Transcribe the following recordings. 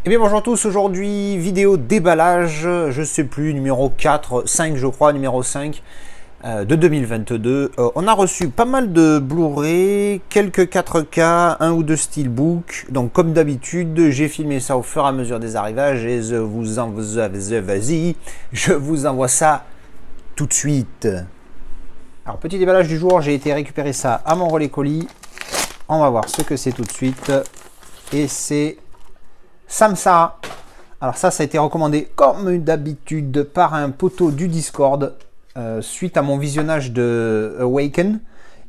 Eh bien bonjour à tous, aujourd'hui vidéo déballage, je sais plus, numéro 4, 5 je crois, numéro 5 de 2022. On a reçu pas mal de Blu-ray, quelques 4K, un ou deux Steelbook. Donc comme d'habitude, j'ai filmé ça au fur et à mesure des arrivages et je vous envoie ça tout de suite. Alors petit déballage du jour, j'ai été récupérer ça à mon relais colis. On va voir ce que c'est tout de suite. Et c'est Samsara. Alors ça a été recommandé comme d'habitude par un poteau du Discord suite à mon visionnage de Awaken.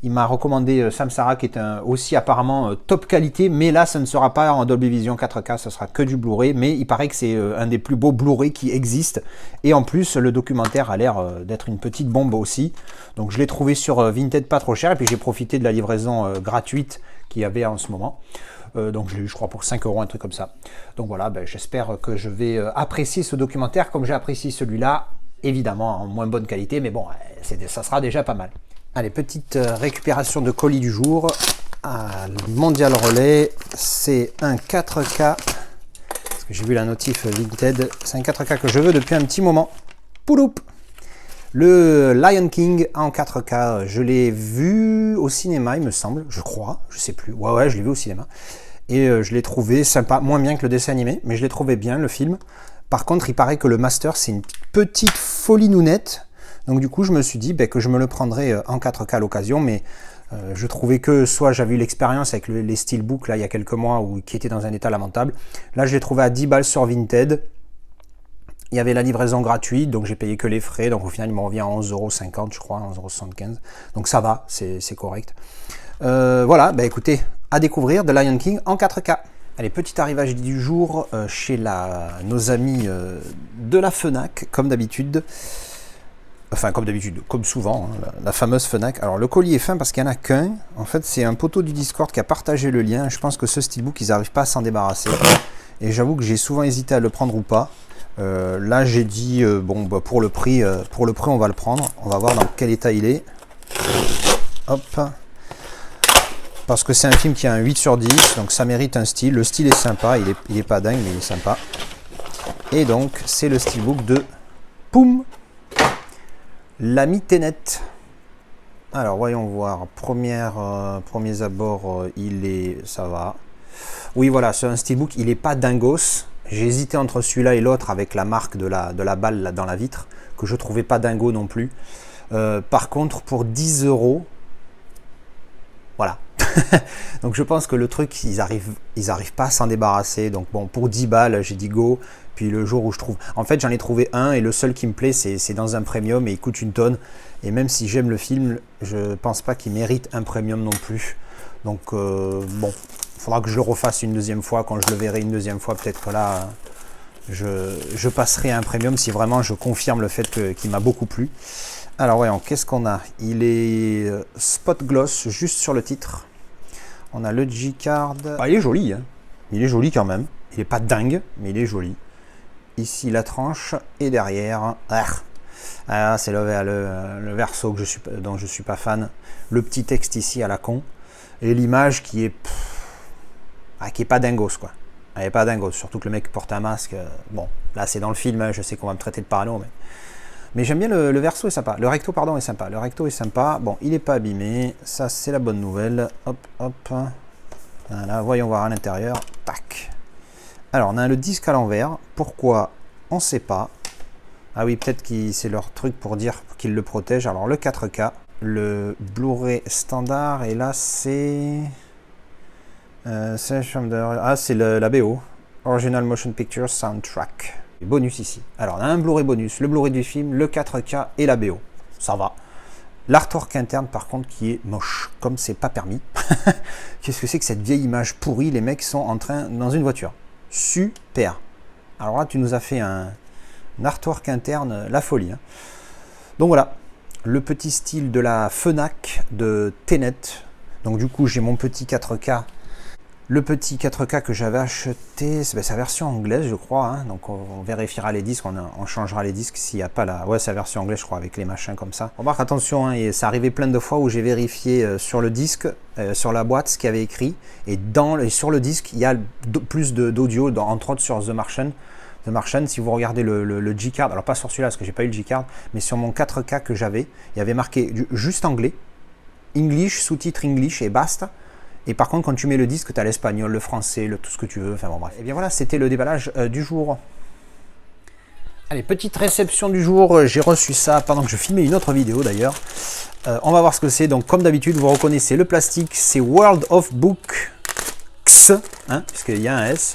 Il m'a recommandé Samsara qui est aussi apparemment top qualité, mais là ça ne sera pas en Dolby Vision 4K, ce sera que du Blu-ray, mais il paraît que c'est un des plus beaux Blu-ray qui existent. Et en plus le documentaire a l'air d'être une petite bombe aussi. Donc je l'ai trouvé sur Vinted pas trop cher et puis j'ai profité de la livraison gratuite qu'il y avait en ce moment. Donc je l'ai eu je crois pour 5 €, un truc comme ça. Donc voilà, j'espère que je vais apprécier ce documentaire comme j'ai apprécié celui-là, évidemment en moins bonne qualité, mais bon, ça sera déjà pas mal. Allez, petite récupération de colis du jour. Mondial Relais, c'est un 4K, parce que j'ai vu la notif Vinted, c'est un 4K que je veux depuis un petit moment. Pouloup! Le Lion King en 4K, je l'ai vu au cinéma, il me semble, je crois, je sais plus. Ouais, je l'ai vu au cinéma. Et je l'ai trouvé sympa, moins bien que le dessin animé, mais je l'ai trouvé bien, le film. Par contre, il paraît que le master, c'est une petite folie nounette. Donc du coup, je me suis dit que je me le prendrais en 4K à l'occasion, mais je trouvais que soit j'avais eu l'expérience avec les Steelbook, là, il y a quelques mois, qui était dans un état lamentable. Là, je l'ai trouvé à 10 balles sur Vinted. Il y avait la livraison gratuite, donc j'ai payé que les frais. Donc au final, il me revient à 11,50 €, je crois, 11,75 €. Donc ça va, c'est correct. Voilà, écoutez, à découvrir The Lion King en 4K. Allez, petit arrivage du jour chez nos amis de la Fnac, comme d'habitude. Enfin, comme d'habitude, comme souvent, hein, la fameuse Fnac. Alors, le colis est fin parce qu'il n'y en a qu'un. En fait, c'est un poteau du Discord qui a partagé le lien. Je pense que ce Steelbook, ils n'arrivent pas à s'en débarrasser. Et j'avoue que j'ai souvent hésité à le prendre ou pas. Là, j'ai dit, pour le prix, on va le prendre. On va voir dans quel état il est. Hop. Parce que c'est un film qui a un 8 sur 10, donc ça mérite un style. Le style est sympa, il est pas dingue, mais il est sympa. Et donc, c'est le Steelbook de Poum, l'ami Tenet. Alors, voyons voir. Premiers abords, ça va. Oui, voilà, c'est un Steelbook, il n'est pas dingos. J'ai hésité entre celui-là et l'autre avec la marque de la balle là, dans la vitre, que je trouvais pas dingo non plus. Par contre, pour 10 €, voilà. Donc je pense que le truc, ils arrivent pas à s'en débarrasser. Donc bon, pour 10 balles, j'ai dit go. Puis le jour où je trouve... En fait, j'en ai trouvé un et le seul qui me plaît, c'est dans un premium et il coûte une tonne. Et même si j'aime le film, je pense pas qu'il mérite un premium non plus. Donc bon, il faudra que je le refasse une deuxième fois. Quand je le verrai une deuxième fois, peut-être que là, je passerai à un premium si vraiment je confirme le fait qu'il m'a beaucoup plu. Alors voyons, qu'est-ce qu'on a? Il est spot gloss juste sur le titre. On a le G-Card. Il est joli, hein. Il est joli quand même. Il n'est pas dingue, mais il est joli. Ici la tranche et derrière. C'est le verso dont je suis pas fan. Le petit texte ici à la con. Et l'image qui est pas dingos quoi. Elle est pas dingos. Surtout que le mec porte un masque. Bon, là c'est dans le film, hein, je sais qu'on va me traiter de parano, mais j'aime bien le verso est sympa. Le recto, pardon, est sympa. Le recto est sympa. Bon, il n'est pas abîmé. Ça, c'est la bonne nouvelle. Hop. Voilà, voyons voir à l'intérieur. Tac. Alors, on a le disque à l'envers. Pourquoi? On ne sait pas. Ah oui, peut-être que c'est leur truc pour dire qu'ils le protègent. Alors, le 4K. Le Blu-ray standard. Et là, c'est... c'est la BO. Original Motion Picture Soundtrack. Bonus ici. Alors, on a un Blu-ray bonus, le Blu-ray du film, le 4K et la BO. Ça va. L'artwork interne, par contre, qui est moche, comme c'est pas permis. Qu'est-ce que c'est que cette vieille image pourrie? Les mecs sont dans une voiture. Super. Alors là, tu nous as fait un artwork interne, la folie. Hein. Donc voilà, le petit style de la Fnac de Tenet. Donc du coup, j'ai mon petit 4K Le petit 4K que j'avais acheté, c'est sa version anglaise, je crois. Hein. Donc on vérifiera les disques, on changera les disques s'il n'y a pas la... Ouais, c'est la version anglaise, je crois, avec les machins comme ça. Remarque, attention, hein, et ça arrivait plein de fois où j'ai vérifié sur le disque, sur la boîte, ce qu'il y avait écrit. Et sur le disque, il y a plus d'audio, entre autres sur The Martian. The Martian, si vous regardez le G-Card, alors pas sur celui-là, parce que j'ai pas eu le G-Card, mais sur mon 4K que j'avais, il y avait marqué juste anglais, English, sous-titre English et basta. Et par contre, quand tu mets le disque, tu as l'espagnol, le français, tout ce que tu veux. Enfin bon, bref. Et bien voilà, c'était le déballage du jour. Allez, petite réception du jour. J'ai reçu ça pendant que je filmais une autre vidéo d'ailleurs. On va voir ce que c'est. Donc, comme d'habitude, vous reconnaissez le plastique. C'est World of Books, hein, puisqu'il y a un S.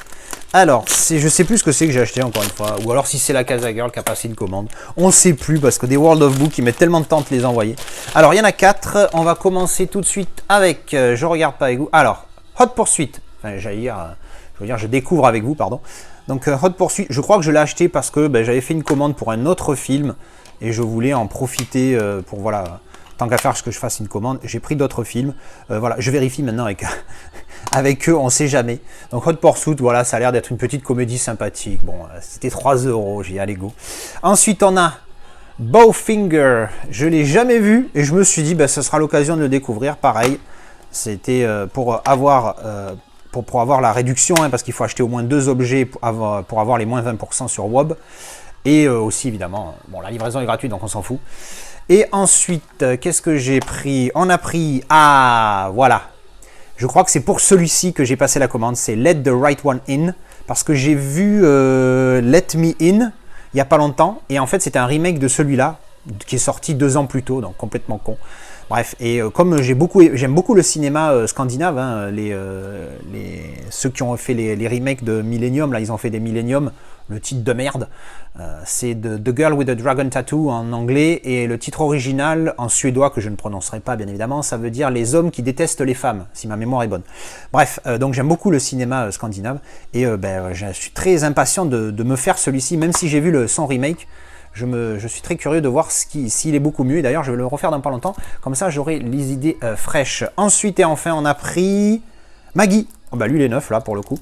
Alors, je sais plus ce que c'est que j'ai acheté encore une fois, ou alors si c'est la Casa Girl qui a passé une commande. On ne sait plus parce que des World of Books, ils mettent tellement de temps à te les envoyer. Alors, il y en a 4. On va commencer tout de suite avec, je regarde pas avec vous. Alors, Hot Pursuit. Enfin, je découvre avec vous, pardon. Donc, Hot Pursuit, je crois que je l'ai acheté parce que j'avais fait une commande pour un autre film et je voulais en profiter pour, voilà, tant qu'à faire que je fasse une commande. J'ai pris d'autres films. Voilà, je vérifie maintenant avec... Avec eux, on ne sait jamais. Donc Hot Pursuit, voilà, ça a l'air d'être une petite comédie sympathique. Bon, c'était 3 €, j'ai dit allez go. Ensuite, on a Bowfinger. Je ne l'ai jamais vu et je me suis dit, ce sera l'occasion de le découvrir. Pareil, c'était pour avoir la réduction, hein, parce qu'il faut acheter au moins 2 objets pour avoir les moins 20% sur WOB. Et aussi, évidemment, bon, la livraison est gratuite, donc on s'en fout. Et ensuite, qu'est-ce que j'ai pris? On a pris, voilà. Je crois que c'est pour celui-ci que j'ai passé la commande, c'est Let the Right One In, parce que j'ai vu Let Me In il n'y a pas longtemps, et en fait c'était un remake de celui-là, qui est sorti 2 ans plus tôt, donc complètement con. Bref, et comme j'aime beaucoup le cinéma scandinave, hein, ceux qui ont fait les remakes de Millennium, là ils ont fait des Millennium, le titre de merde, c'est The Girl with a Dragon Tattoo en anglais, et le titre original en suédois, que je ne prononcerai pas bien évidemment, ça veut dire Les hommes qui détestent les femmes, si ma mémoire est bonne. Bref, donc j'aime beaucoup le cinéma scandinave, et je suis très impatient de me faire celui-ci, même si j'ai vu son remake. Je suis très curieux de voir s'il est beaucoup mieux. Et d'ailleurs, je vais le refaire dans pas longtemps. Comme ça, j'aurai les idées fraîches. Ensuite et enfin, on a pris Maggie. Oh, lui, il est neuf, là, pour le coup.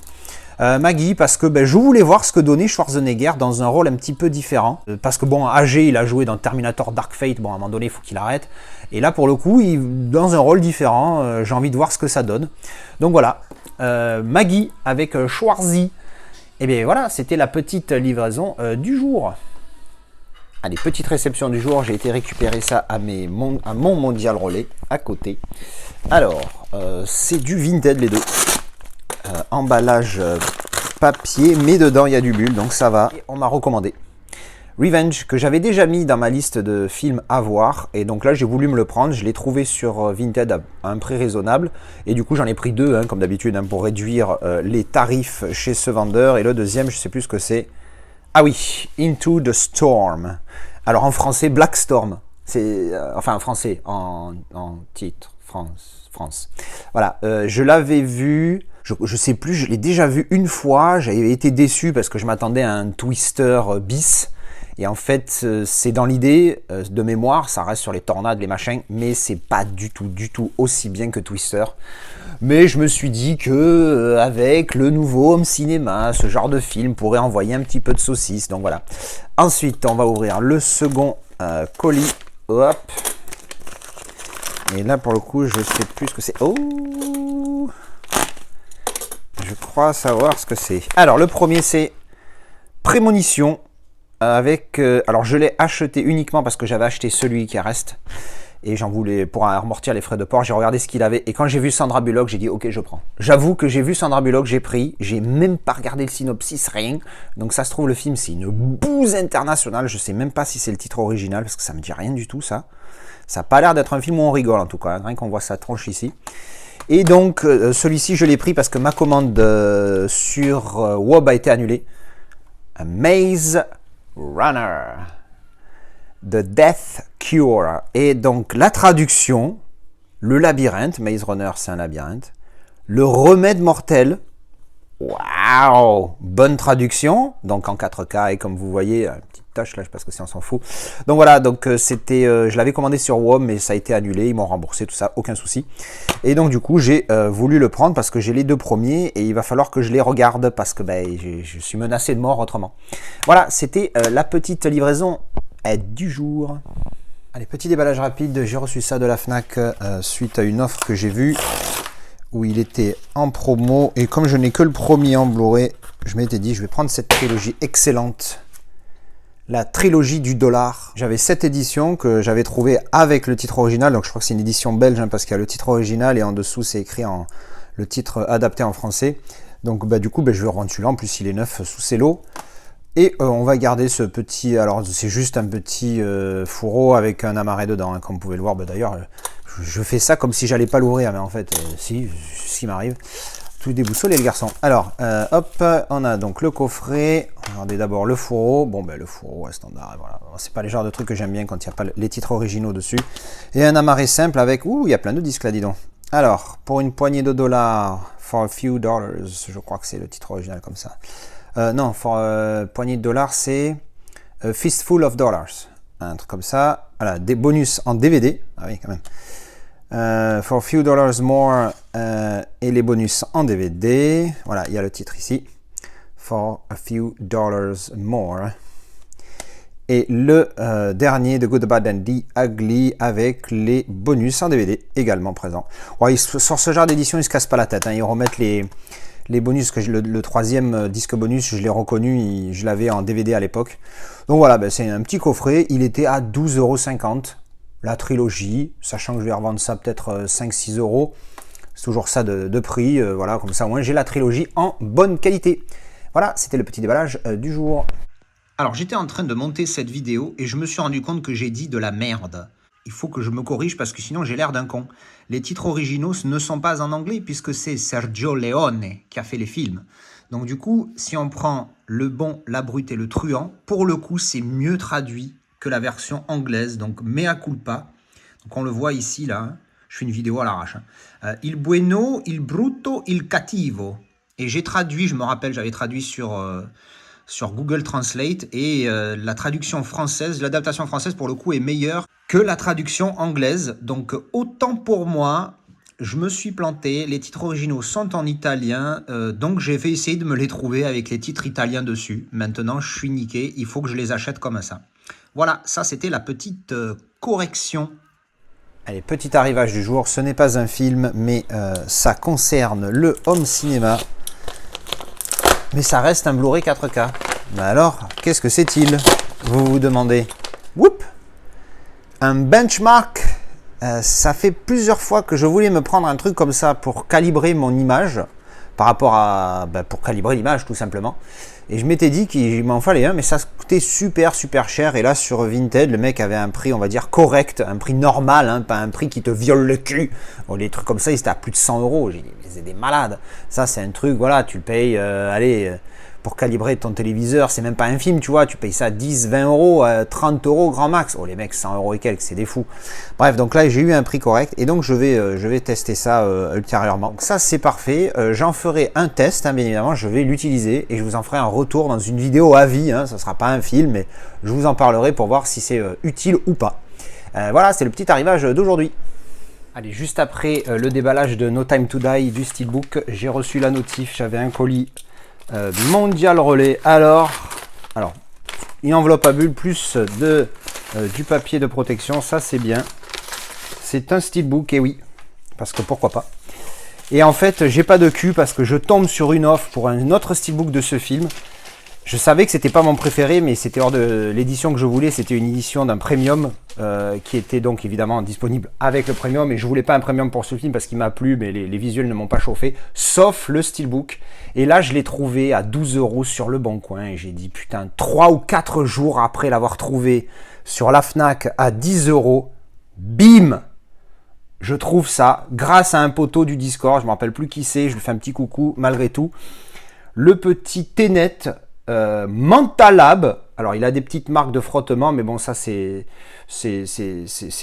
Maggie, parce que je voulais voir ce que donnait Schwarzenegger dans un rôle un petit peu différent. Parce que, bon, AG, il a joué dans Terminator Dark Fate. Bon, à un moment donné, il faut qu'il arrête. Et là, pour le coup, dans un rôle différent, j'ai envie de voir ce que ça donne. Donc voilà, Maggie avec Schwarzy. Et bien voilà, c'était la petite livraison du jour. Allez, petite réception du jour, j'ai été récupérer ça à mon Mondial Relais, à côté. Alors, c'est du Vinted les deux. Emballage papier, mais dedans il y a du bulle, donc ça va. Et on m'a recommandé Revenge, que j'avais déjà mis dans ma liste de films à voir. Et donc là, j'ai voulu me le prendre, je l'ai trouvé sur Vinted à un prix raisonnable. Et du coup, j'en ai pris 2, hein, comme d'habitude, hein, pour réduire les tarifs chez ce vendeur. Et le deuxième, je ne sais plus ce que c'est. Ah oui, Into the Storm. Alors en français, Black Storm. C'est enfin en français, en titre, France. Voilà, je l'avais vu, je sais plus, je l'ai déjà vu une fois. J'avais été déçu parce que je m'attendais à un Twister bis. Et en fait, c'est dans l'idée de mémoire, ça reste sur les tornades, les machins, mais c'est pas du tout aussi bien que Twister. Mais je me suis dit que avec le nouveau home cinéma, ce genre de film pourrait envoyer un petit peu de saucisse. Donc voilà. Ensuite, on va ouvrir le second colis. Hop. Et là, pour le coup, je sais plus ce que c'est. Oh, je crois savoir ce que c'est. Alors, le premier, c'est Prémonition. Avec, alors je l'ai acheté uniquement parce que j'avais acheté celui qui reste et j'en voulais pour amortir les frais de port. J'ai regardé ce qu'il avait et quand j'ai vu Sandra Bullock, j'ai dit ok, je prends. J'avoue que j'ai vu Sandra Bullock, j'ai pris, j'ai même pas regardé le synopsis, rien. Donc ça se trouve le film c'est une bouse internationale, je sais même pas si c'est le titre original parce que ça me dit rien du tout ça. Ça a pas l'air d'être un film où on rigole en tout cas, hein, rien qu'on voit sa tronche ici. Et donc celui-ci je l'ai pris parce que ma commande sur WOB a été annulée. Maze Runner, The Death Cure. Et donc la traduction, le labyrinthe, Maze Runner c'est un labyrinthe, le remède mortel Waouh! Bonne traduction, donc en 4K, et comme vous voyez, une petite tâche là, je sais pas ce que c'est, on s'en fout. Donc voilà, donc c'était, je l'avais commandé sur WOM, mais ça a été annulé, ils m'ont remboursé, tout ça, aucun souci. Et donc du coup, j'ai voulu le prendre parce que j'ai les deux premiers, et il va falloir que je les regarde, parce que ben, je suis menacé de mort autrement. Voilà, c'était la petite livraison du jour. Allez, petit déballage rapide, j'ai reçu ça de la FNAC suite à une offre que j'ai vue, où il était en promo, et comme je n'ai que le premier en Blu-ray, je m'étais dit je vais prendre cette trilogie excellente, la trilogie du dollar. J'avais cette édition que j'avais trouvée avec le titre original, donc je crois que c'est une édition belge, hein, parce qu'il y a le titre original et en dessous c'est écrit le titre adapté en français. Donc bah, du coup je vais rendre celui-là, en plus il est neuf sous cello. Et on va garder ce petit, alors c'est juste un petit fourreau avec un amarré dedans, hein, comme vous pouvez le voir. Bah, d'ailleurs, je fais ça comme si j'allais pas l'ouvrir, mais en fait, si, ce qui m'arrive. Tout déboussolé le garçon. Alors, hop, on a donc le coffret. Regardez d'abord le fourreau. Bon, ben le fourreau est standard, voilà. C'est pas le genre de truc que j'aime bien quand il n'y a pas les titres originaux dessus. Et un amarré simple avec, ouh, il y a plein de disques là, dis donc. Alors, pour une poignée de dollars, for a few dollars, je crois que c'est le titre original comme ça. Non, for poignée de dollars, c'est Fistful of Dollars. Un truc comme ça. Voilà, des bonus en DVD. Ah oui, quand même. For a few dollars more. Et les bonus en DVD. Voilà, il y a le titre ici. For a few dollars more. Et le dernier de Good, Bad and the Ugly avec les bonus en DVD également présents. Ouais, sur ce genre d'édition, ils se cassent pas la tête. Hein, ils remettent les bonus, que le troisième disque bonus, je l'ai reconnu, je l'avais en DVD à l'époque. Donc voilà, ben c'est un petit coffret, il était à 12,50 €, la trilogie, sachant que je vais revendre ça peut-être 5-6 €. C'est toujours ça de prix, voilà, comme ça au moins j'ai la trilogie en bonne qualité. Voilà, c'était le petit déballage du jour. Alors j'étais en train de monter cette vidéo et je me suis rendu compte que j'ai dit de la merde. Il faut que je me corrige parce que sinon j'ai l'air d'un con. Les titres originaux ne sont pas en anglais puisque c'est Sergio Leone qui a fait les films. Donc du coup, si on prend Le Bon, la Brute et le Truand, pour le coup c'est mieux traduit que la version anglaise, donc mea culpa. Donc on le voit ici là, hein. Je fais une vidéo à l'arrache. Hein. Il bueno, il brutto, il cattivo. Et j'ai traduit, je me rappelle, j'avais traduit sur Google Translate et la traduction française, l'adaptation française pour le coup est meilleure que la traduction anglaise. Donc autant pour moi, je me suis planté, les titres originaux sont en italien, donc j'ai fait essayer de me les trouver avec les titres italiens dessus. Maintenant je suis niqué, il faut que je les achète comme ça. Voilà, ça c'était la petite correction. Allez, petit arrivage du jour, ce n'est pas un film, mais ça concerne le home cinéma. Mais ça reste un Blu-ray 4K. Mais alors, qu'est-ce que c'est-il? Vous vous demandez. Whoop! Un benchmark. Ça fait plusieurs fois que je voulais me prendre un truc comme ça pour calibrer mon image. Par rapport à... pour calibrer l'image, tout simplement. Et je m'étais dit qu'il m'en fallait un, mais ça coûtait super cher. Et là, sur Vinted, le mec avait un prix, on va dire, correct. Un prix normal, hein, pas un prix qui te viole le cul. Bon, les trucs comme ça, ils étaient à plus de 100 €. J'ai dit, mais c'est des malades. Ça, c'est un truc, voilà, tu le payes, pour calibrer ton téléviseur, c'est même pas un film, tu vois, tu payes ça 10, 20 €, 30 € grand max. Oh les mecs, 100 € et quelques, c'est des fous. Bref, donc là j'ai eu un prix correct et donc je vais tester ça ultérieurement. Donc ça c'est parfait, j'en ferai un test, hein, bien évidemment, je vais l'utiliser et je vous en ferai un retour dans une vidéo à vie, hein, ça sera pas un film, mais je vous en parlerai pour voir si c'est utile ou pas. Voilà, c'est le petit arrivage d'aujourd'hui. Allez, juste après le déballage de No Time to Die du Steelbook, j'ai reçu la notif, j'avais un colis Mondial Relais. Alors une enveloppe à bulles plus du papier de protection, ça c'est bien. C'est un Steelbook, et oui, parce que pourquoi pas. Et en fait, j'ai pas de cul parce que je tombe sur une offre pour un autre Steelbook de ce film. Je savais que c'était pas mon préféré, mais c'était hors de l'édition que je voulais. C'était une édition d'un premium qui était donc évidemment disponible avec le premium. Et je voulais pas un premium pour ce film parce qu'il m'a plu, mais les visuels ne m'ont pas chauffé, sauf le Steelbook. Et là, je l'ai trouvé à 12 € sur le Bon Coin. Et j'ai dit, putain, 3 ou 4 jours après l'avoir trouvé sur la FNAC à 10 €, bim! Je trouve ça grâce à un poteau du Discord. Je me rappelle plus qui c'est, je lui fais un petit coucou malgré tout. Le petit Tenet Mentalab. Alors, il a des petites marques de frottement, mais bon, ça, c'est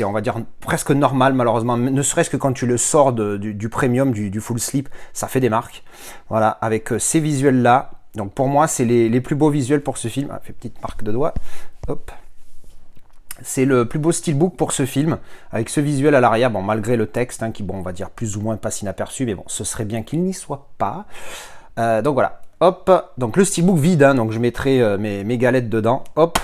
on va dire, presque normal, malheureusement. Ne serait-ce que quand tu le sors du premium, du full slip, ça fait des marques. Voilà, avec ces visuels-là. Donc, pour moi, c'est les plus beaux visuels pour ce film. Ah, fait petite marque de doigt. Hop. C'est le plus beau steelbook pour ce film, avec ce visuel à l'arrière, bon, malgré le texte, hein, qui, bon, on va dire, plus ou moins passe inaperçu, mais bon, ce serait bien qu'il n'y soit pas. Donc, voilà. Hop, donc le steelbook vide, hein, donc je mettrai mes galettes dedans, hop,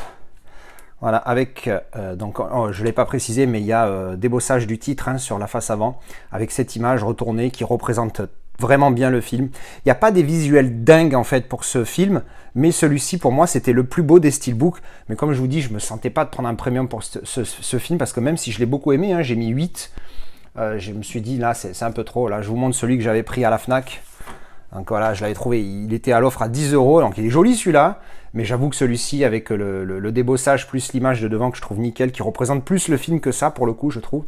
voilà, avec, donc je ne l'ai pas précisé, mais il y a débossage du titre, hein, sur la face avant, avec cette image retournée qui représente vraiment bien le film. Il n'y a pas des visuels dingues en fait pour ce film, mais celui-ci pour moi c'était le plus beau des steelbooks, mais comme je vous dis, je ne me sentais pas de prendre un premium pour ce film, parce que même si je l'ai beaucoup aimé, hein, j'ai mis 8, je me suis dit là c'est un peu trop, là je vous montre celui que j'avais pris à la Fnac. Donc voilà, je l'avais trouvé, il était à l'offre à 10 €, donc il est joli celui-là, mais j'avoue que celui-ci, avec le débossage plus l'image de devant que je trouve nickel, qui représente plus le film que ça pour le coup, je trouve.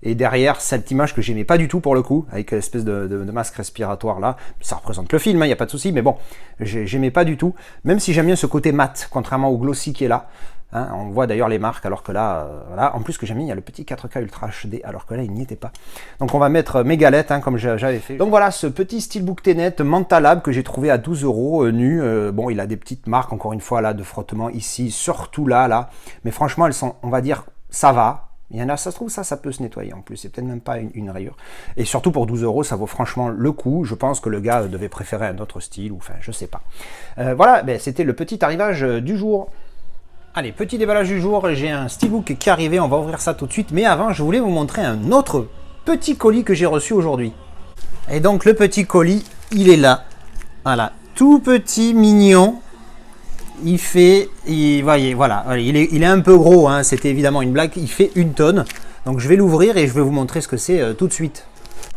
Et derrière, cette image que j'aimais pas du tout pour le coup, avec l'espèce de masque respiratoire là, ça représente le film, il n'y a pas de souci, mais bon, j'aimais pas du tout, même si j'aime bien ce côté mat, contrairement au glossy qui est là. Hein, on voit d'ailleurs les marques, alors que là, voilà. En plus que j'ai mis, il y a le petit 4K Ultra HD, alors que là, il n'y était pas. Donc on va mettre mes galettes, hein, comme j'avais fait. Donc voilà, ce petit steelbook Tenet Mentalab que j'ai trouvé à 12 € nu. Bon, il a des petites marques, encore une fois, là, de frottement ici, surtout là. Mais franchement, elles sont, on va dire, ça va. Il y en a, ça se trouve, ça peut se nettoyer en plus, c'est peut-être même pas une rayure. Et surtout pour 12 €, ça vaut franchement le coup. Je pense que le gars devait préférer un autre style, ou enfin, je sais pas. Voilà, ben, c'était le petit arrivage du jour. Allez, petit déballage du jour, j'ai un steelbook qui est arrivé, on va ouvrir ça tout de suite. Mais avant, je voulais vous montrer un autre petit colis que j'ai reçu aujourd'hui. Et donc, le petit colis, il est là. Voilà, tout petit, mignon. Il fait, voyez, voilà, il est un peu gros, hein, c'était évidemment une blague. Il fait 1 tonne. Donc, je vais l'ouvrir et je vais vous montrer ce que c'est tout de suite.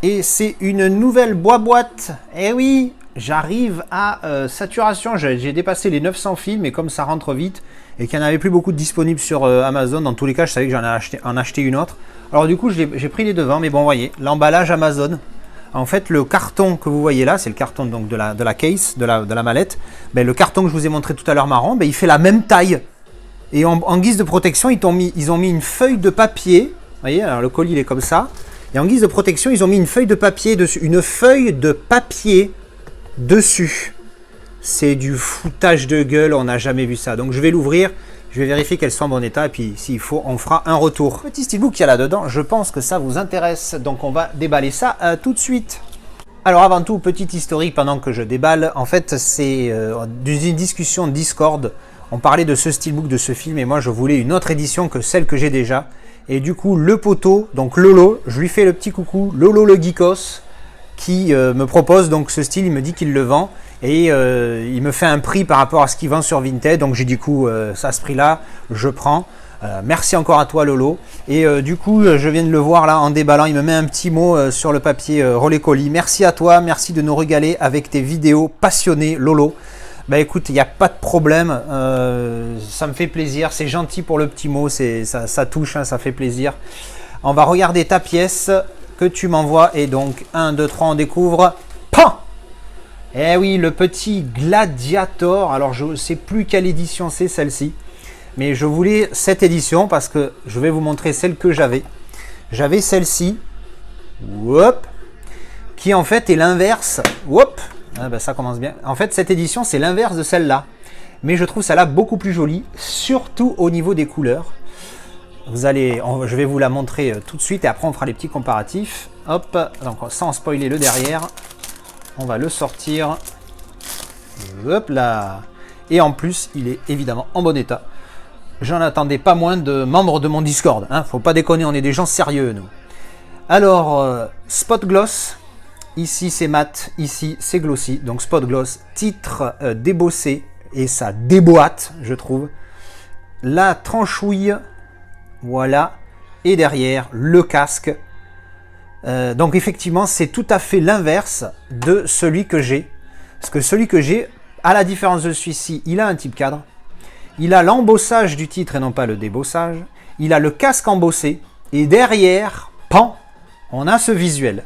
Et c'est une nouvelle boîte. Eh oui, j'arrive à saturation. J'ai dépassé les 900 films et comme ça rentre vite et qu'il n'y en avait plus beaucoup de disponibles sur Amazon, dans tous les cas, je savais que j'en ai acheté une autre. Alors du coup, j'ai pris les devants, mais bon, voyez, l'emballage Amazon. En fait, le carton que vous voyez là, c'est le carton donc de la case, de la mallette. Ben, le carton que je vous ai montré tout à l'heure marron, ben, il fait la même taille. Et en guise de protection, ils ont mis une feuille de papier. Vous voyez, alors le colis il est comme ça. Et en guise de protection, ils ont mis une feuille de papier dessus. Une feuille de papier dessus. C'est du foutage de gueule, on n'a jamais vu ça. Donc je vais l'ouvrir, je vais vérifier qu'elle soit en bon état. Et puis s'il faut, on fera un retour. Petit steelbook qu'il y a là-dedans, je pense que ça vous intéresse. Donc on va déballer ça tout de suite. Alors avant tout, petit historique pendant que je déballe. En fait, c'est d'une discussion Discord. On parlait de ce steelbook, de ce film. Et moi, je voulais une autre édition que celle que j'ai déjà. Et du coup, le poteau, donc Lolo, je lui fais le petit coucou, Lolo le Geekos, qui me propose donc ce style, il me dit qu'il le vend. Et il me fait un prix par rapport à ce qu'il vend sur Vinted. Donc j'ai du coup, ça, ce prix-là, je prends. Merci encore à toi Lolo. Et du coup, je viens de le voir là en déballant. Il me met un petit mot sur le papier Relais Colis. Merci à toi, merci de nous régaler avec tes vidéos passionnées Lolo. Bah écoute, il n'y a pas de problème, ça me fait plaisir, c'est gentil pour le petit mot, ça touche, hein, ça fait plaisir. On va regarder ta pièce que tu m'envoies et donc 1, 2, 3, on découvre. Pan! Eh oui, le petit Gladiator, alors je ne sais plus quelle édition c'est celle-ci, mais je voulais cette édition parce que je vais vous montrer celle que j'avais. J'avais celle-ci, qui en fait est l'inverse, ah ben ça commence bien. En fait, cette édition, c'est l'inverse de celle-là. Mais je trouve celle-là beaucoup plus jolie, surtout au niveau des couleurs. Je vais vous la montrer tout de suite et après on fera les petits comparatifs. Hop, donc sans spoiler le derrière, on va le sortir. Hop là. Et en plus, il est évidemment en bon état. J'en attendais pas moins de membres de mon Discord. Hein. Faut pas déconner, on est des gens sérieux, nous. Alors, Spot Gloss. Ici c'est mat, ici c'est glossy, donc Spot Gloss, titre débossé et ça déboîte je trouve. La tranchouille, voilà, et derrière le casque. Donc effectivement c'est tout à fait l'inverse de celui que j'ai. Parce que celui que j'ai, à la différence de celui-ci, il a un type cadre. Il a l'embossage du titre et non pas le débossage. Il a le casque embossé et derrière, pan, on a ce visuel.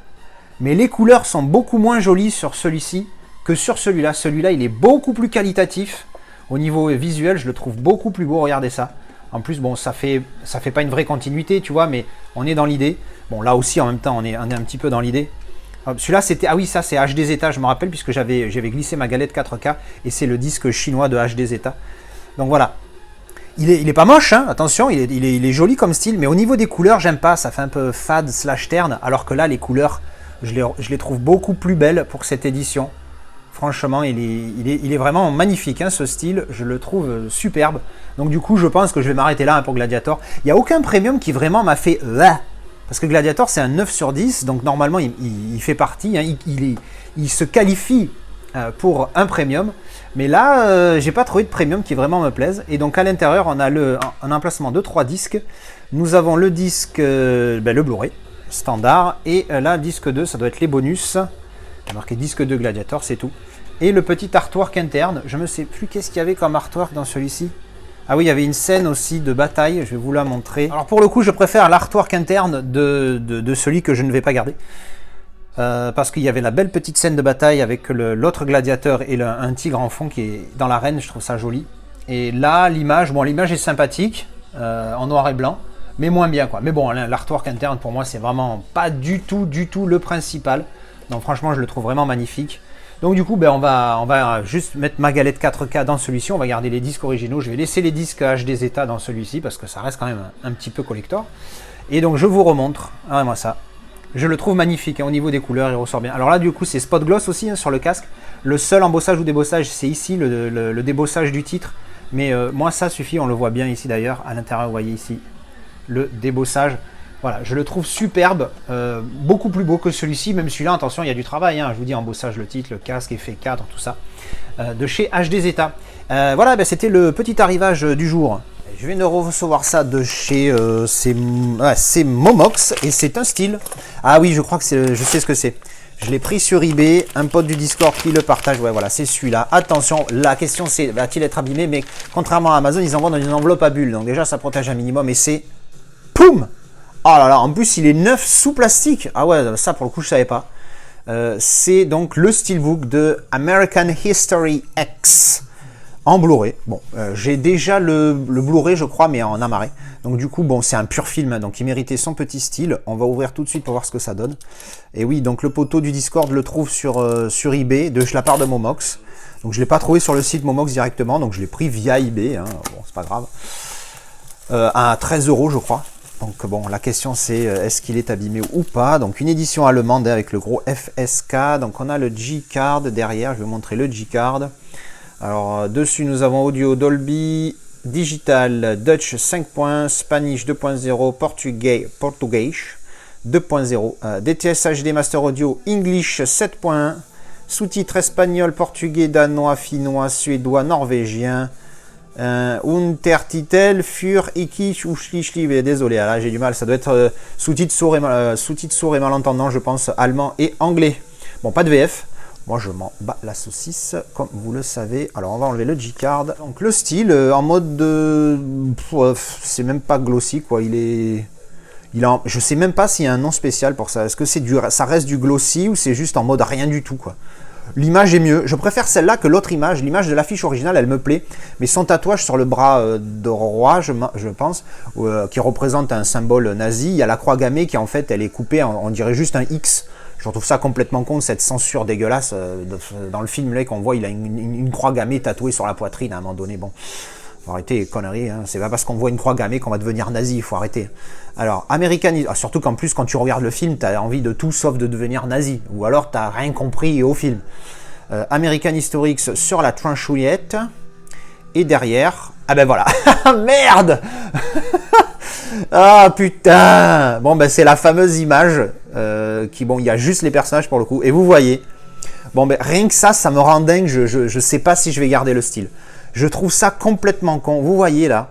Mais les couleurs sont beaucoup moins jolies sur celui-ci que sur celui-là. Celui-là, il est beaucoup plus qualitatif. au niveau visuel, je le trouve beaucoup plus beau. Regardez ça. En plus, bon, ça fait pas une vraie continuité, tu vois, mais on est dans l'idée. Bon, là aussi, en même temps, on est un petit peu dans l'idée. Celui-là, c'était... Ah oui, ça, c'est HD Zeta, je me rappelle, puisque j'avais glissé ma galette 4K, et c'est le disque chinois de HD Zeta. Donc voilà. Il est pas moche, hein, attention, il est joli comme style, mais au niveau des couleurs, j'aime pas. Ça fait un peu fade / terne, alors que là, les couleurs, je les trouve beaucoup plus belles pour cette édition. Franchement, il est vraiment magnifique, hein, ce style. Je le trouve superbe. Donc du coup, je pense que je vais m'arrêter là, hein, pour Gladiator. Il n'y a aucun premium qui vraiment m'a fait... Parce que Gladiator, c'est un 9 sur 10. Donc normalement, il fait partie. Hein, il se qualifie pour un premium. Mais là, j'ai pas trouvé de premium qui vraiment me plaise. Et donc à l'intérieur, on a un emplacement de 3 disques. Nous avons le disque, le Blu-ray standard. Et là, disque 2, ça doit être les bonus. Il y a marqué disque 2 Gladiator, c'est tout. Et le petit artwork interne, je ne sais plus qu'est-ce qu'il y avait comme artwork dans celui-ci. Ah oui, il y avait une scène aussi de bataille, je vais vous la montrer. Alors pour le coup, je préfère l'artwork interne de celui que je ne vais pas garder. Parce qu'il y avait la belle petite scène de bataille avec l'autre gladiateur et un tigre en fond qui est dans l'arène, je trouve ça joli. Et là, l'image, bon, l'image est sympathique, en noir et blanc, mais moins bien, quoi. Mais bon, l'artwork interne, pour moi, c'est vraiment pas du tout le principal. Donc franchement, je le trouve vraiment magnifique. Donc du coup, on va juste mettre ma galette 4K dans celui-ci. On va garder les disques originaux. Je vais laisser les disques HD Zeta dans celui-ci parce que ça reste quand même un petit peu collector. Et donc je vous remontre. Ah, moi ça. Je le trouve magnifique, hein, au niveau des couleurs, il ressort bien. Alors là, du coup, c'est spot gloss aussi, hein, sur le casque. Le seul embossage ou débossage, c'est ici, le débossage du titre. Mais moi, ça suffit. On le voit bien ici d'ailleurs. À l'intérieur, vous voyez ici le débossage. Voilà, je le trouve superbe, beaucoup plus beau que celui-ci, même celui-là, attention, il y a du travail, hein, je vous dis, embossage, le titre, le casque, effet cadre, tout ça, de chez HD Zeta. Voilà, c'était le petit arrivage du jour. Je viens de recevoir ça de chez c'est Momox, et c'est un style. Ah oui, je crois que je sais ce que c'est. Je l'ai pris sur eBay, un pote du Discord qui le partage, ouais voilà, c'est celui-là. Attention, la question c'est, va-t-il être abîmé? Mais contrairement à Amazon, ils envoient dans une enveloppe à bulles, donc déjà ça protège un minimum, et c'est... Poum! Oh là là, en plus il est neuf sous plastique. Ah ouais, ça pour le coup je savais pas. C'est donc le steelbook de American History X en Blu-ray. Bon, j'ai déjà le Blu-ray je crois, mais en amarré. Donc du coup, bon, c'est un pur film, hein, donc il méritait son petit style. On va ouvrir tout de suite pour voir ce que ça donne. Et oui, donc le poteau du Discord le trouve sur eBay de la part de Momox. Donc je ne l'ai pas trouvé sur le site Momox directement, donc je l'ai pris via eBay. Hein. Bon, c'est pas grave. À 13 € je crois. Donc bon, la question c'est est-ce qu'il est abîmé ou pas. Donc une édition allemande avec le gros FSK. Donc on a le G-Card derrière, je vais vous montrer le G-Card. Alors dessus nous avons audio Dolby, Digital, Dutch 5 points, Spanish 2.0, Portugais 2.0, DTS HD Master Audio English 7.1, sous-titres espagnol, portugais, danois, finnois, suédois, norvégien. Untertitel für ich uschli. Désolé, là j'ai du mal, ça doit être sous-titres sourds et malentendants, je pense, allemand et anglais. Bon, pas de VF, moi je m'en bats la saucisse, comme vous le savez. Alors on va enlever le G-Card. Donc le style, en mode de... c'est même pas glossy, quoi, je sais même pas s'il y a un nom spécial pour ça. Est-ce que ça reste du glossy ou c'est juste en mode rien du tout, quoi. L'image est mieux. Je préfère celle-là que l'autre image. L'image de l'affiche originale, elle me plaît. Mais son tatouage sur le bras droit, je pense, qui représente un symbole nazi. Il y a la croix gammée qui, en fait, elle est coupée. On dirait juste un X. Je trouve ça complètement con, cette censure dégueulasse. Dans le film, là, qu'on voit, il a une croix gammée tatouée sur la poitrine à un moment donné. Bon, faut arrêter les conneries. Hein. C'est pas parce qu'on voit une croix gammée qu'on va devenir nazi. Il faut arrêter. Alors, surtout qu'en plus, quand tu regardes le film, tu as envie de tout sauf de devenir nazi. Ou alors, tu n'as rien compris au film. American Historics sur la tranchouillette. Et derrière... Ah ben voilà. Merde. Ah putain. Bon, ben c'est la fameuse image. Bon, il y a juste les personnages pour le coup. Et vous voyez. Bon, ben rien que ça me rend dingue. Je sais pas si je vais garder le style. Je trouve ça complètement con. Vous voyez là.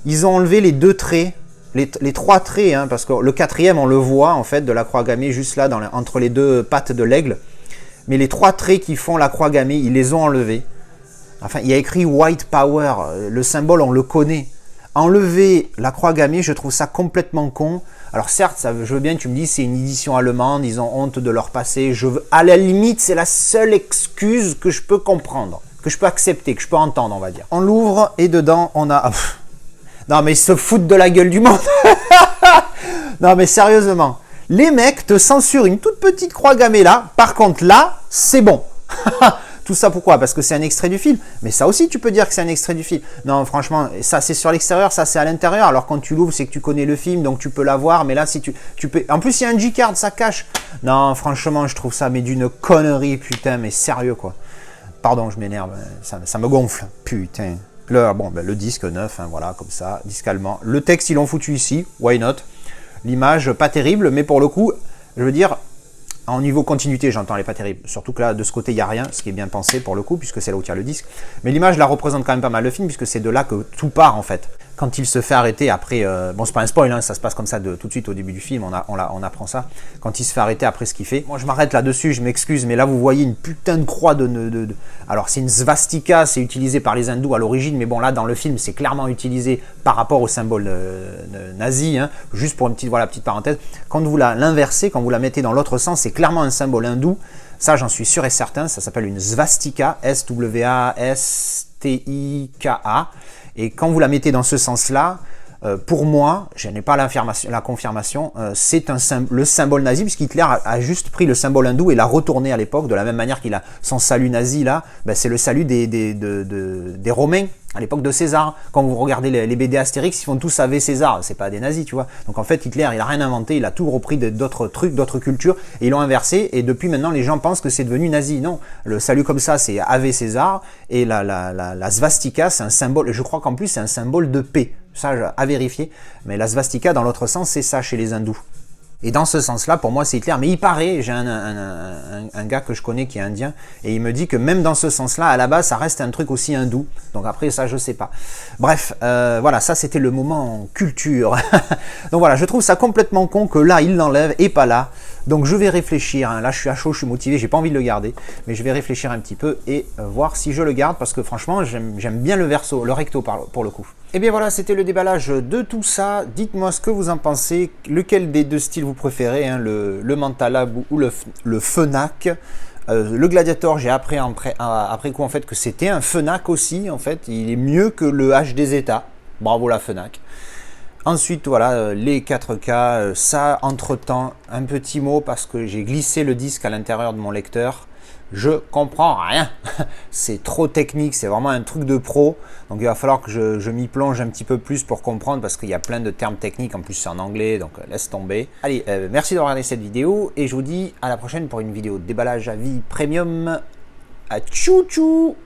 Ils ont enlevé les deux traits. Les trois traits, hein, parce que le quatrième, on le voit, en fait, de la croix gammée, juste là, entre les deux pattes de l'aigle. Mais les trois traits qui font la croix gammée, ils les ont enlevés. Enfin, il y a écrit White Power. Le symbole, on le connaît. Enlever la croix gammée, je trouve ça complètement con. Alors certes, je veux bien que tu me dises, c'est une édition allemande, ils ont honte de leur passé. À la limite, c'est la seule excuse que je peux comprendre. que je peux accepter, que je peux entendre, on va dire. On l'ouvre et dedans, on a... Non, mais ils se foutent de la gueule du monde. Non, mais sérieusement, les mecs te censurent une toute petite croix gammée là. Par contre, là, c'est bon. Tout ça pourquoi? Parce que c'est un extrait du film. Mais ça aussi, tu peux dire que c'est un extrait du film. Non, franchement, ça c'est sur l'extérieur, ça c'est à l'intérieur. Alors quand tu l'ouvres, c'est que tu connais le film, donc tu peux l'avoir. Mais là, si tu peux... En plus, il y a un G-card, ça cache. Non, franchement, je trouve ça mais d'une connerie, putain, mais sérieux quoi. Pardon, je m'énerve, ça me gonfle, putain. Le disque neuf, hein, voilà, comme ça, disque allemand. Le texte, ils l'ont foutu ici, why not? L'image, pas terrible, mais pour le coup, je veux dire, en niveau continuité, j'entends, elle n'est pas terrible. Surtout que là, de ce côté, il n'y a rien, ce qui est bien pensé pour le coup, puisque c'est là où il y a le disque. Mais l'image, la représente quand même pas mal le film, puisque c'est de là que tout part, en fait. Quand il se fait arrêter après... bon, c'est pas un spoil, hein, ça se passe comme ça tout de suite au début du film, on apprend ça. Quand il se fait arrêter après ce qu'il fait. Moi, je m'arrête là-dessus, je m'excuse, mais là, vous voyez une putain de croix Alors, c'est une svastika, c'est utilisé par les hindous à l'origine, mais bon, là, dans le film, c'est clairement utilisé par rapport au symbole nazi. Hein. Juste pour une petite parenthèse. Quand vous l'inversez, quand vous la mettez dans l'autre sens, c'est clairement un symbole hindou. Ça, j'en suis sûr et certain. Ça s'appelle une svastika, S-W-A-S-T-I-K-A. Et quand vous la mettez dans ce sens-là, pour moi, je n'ai pas la confirmation, c'est le symbole nazi, puisqu'Hitler a juste pris le symbole hindou et l'a retourné à l'époque, de la même manière qu'il a son salut nazi là, ben c'est le salut des Romains, à l'époque de César. Quand vous regardez les BD Astérix, ils font tous Ave César, c'est pas des nazis, tu vois. Donc en fait, Hitler, il a rien inventé, il a tout repris d'autres trucs, d'autres cultures, et ils l'ont inversé, et depuis maintenant, les gens pensent que c'est devenu nazi. Non, le salut comme ça, c'est Ave César, et la svastika, c'est un symbole, je crois qu'en plus, c'est un symbole de paix. Ça, à vérifier. Mais la svastika, dans l'autre sens, c'est ça chez les hindous. Et dans ce sens-là, pour moi, c'est Hitler. Mais il paraît, j'ai un gars que je connais qui est indien, et il me dit que même dans ce sens-là, à la base, ça reste un truc aussi hindou. Donc après, ça, je sais pas. Bref, voilà, ça, c'était le moment culture. Donc voilà, je trouve ça complètement con que là, il l'enlève et pas là. Donc je vais réfléchir, hein. Là je suis à chaud, je suis motivé, j'ai pas envie de le garder, mais je vais réfléchir un petit peu et voir si je le garde, parce que franchement j'aime bien le verso, le recto pour le coup. Et bien voilà, c'était le déballage de tout ça. Dites-moi ce que vous en pensez, lequel des deux styles vous préférez, hein, le Mentalab ou le Fenac. Le Gladiator, j'ai appris après coup en fait que c'était un Fenac aussi, en fait, il est mieux que le H des États. Bravo la Fenac. Ensuite, voilà, les 4K, ça, entre-temps, un petit mot parce que j'ai glissé le disque à l'intérieur de mon lecteur. Je comprends rien. C'est trop technique, c'est vraiment un truc de pro. Donc, il va falloir que je m'y plonge un petit peu plus pour comprendre parce qu'il y a plein de termes techniques. En plus, c'est en anglais, donc laisse tomber. Allez, merci de regarder cette vidéo et je vous dis à la prochaine pour une vidéo de déballage à vie premium. À tchou tchou!